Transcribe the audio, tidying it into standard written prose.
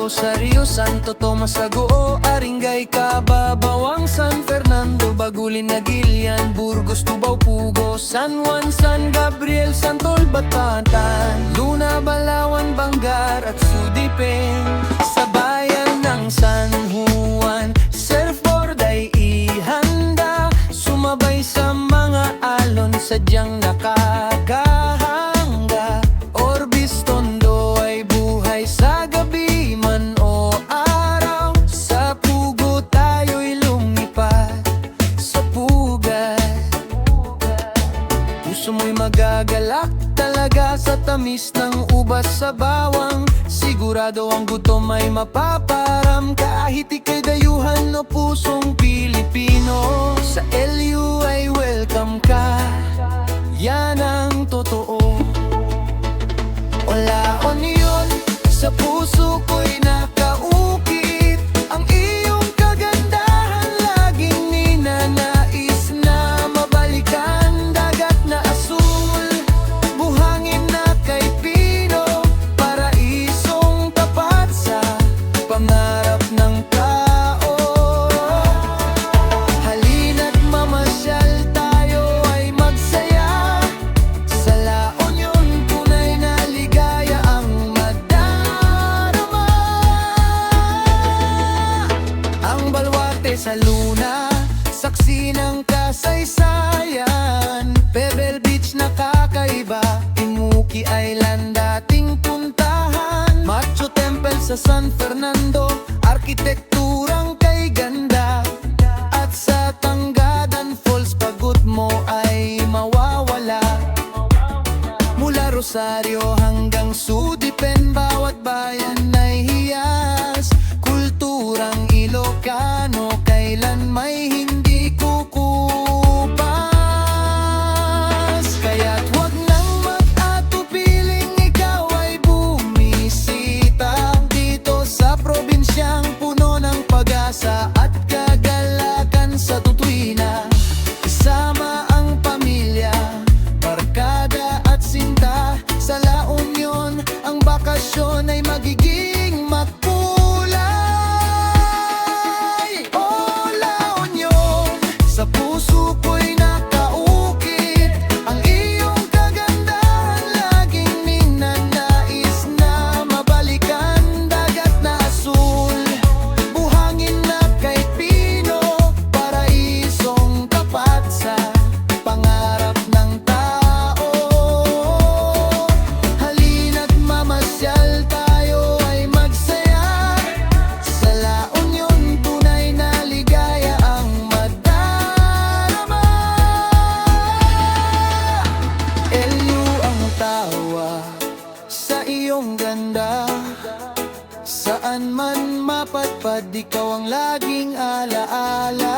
Rosario, Santo Tomas, Agoo, Aringay, Cababawang, San Fernando, Bagulin, Nagilian, Burgos, Tubao, Pugo, San Juan, San Gabriel, Santol, Batatan, Luna, Balawan, Bangar at Sudiping. Sa bayan ng San Juan, surfboard ay ihanda, sumabay sa mga alon, sadyang nakakahanga. Orbis, Tondo ay buhay sa gabi man o araw. Sa Pugo tayo'y lumipat sa pugat. Puso mo'y magagalak talaga sa tamis ng ubas sa bawang. Sigurado ang gutom ay mapaparam kahit ika'y dayuhan o pusong Pilipino. Sa LU ay welcome ka, yan ang totoo. Olaon yun, sa puso ko'y nakaukit. Ang iyong kagandahan laging ninanais na mabalikan. Dagat na asul, buhangin na kay Pino, paraisong tapat sa pangarap ng tao. Halina't mamasyal tayo ay magsaya. Sa La Union tunay na ligaya ang madarama. Ang Baluarte sa Luna, saksi ng kasaysayan. Pebble Beach nakakaiba, Imuki Island dating puntahan. Machu Temple sa San Fernando, arkitekturang kay ganda. At sa Tanggadan Falls, pagod mo ay mawawala. Mula Rosario hanggang Sudipen, bawat bayan ay hiyas. Kulturang Ilocano, kailan may hindi kukupas. Kaya't huwag nang mag-atupiling ikaw ay bumisita dito sa probinsyang puno ng pag-asa at kagalakan sa tutuwina. Kasama ang pamilya, barkada at sinta. Sa La Union, ang bakasyon ay magiging makulay. Oh, La Union, sa puso ko'y nakaukit. Ang iyong kagandahan laging ninanais na mabalikan. Dagat na asul, buhangin na kay Pino, paraisong tapat sa pangarap ng tao. Halina't mamasyal tayo ay magsaya. Sa La Union tunay na ligaya ang madarama. LU ang tawa sa iyong ganda. Saan man mapadpad, ikaw ang laging alaala.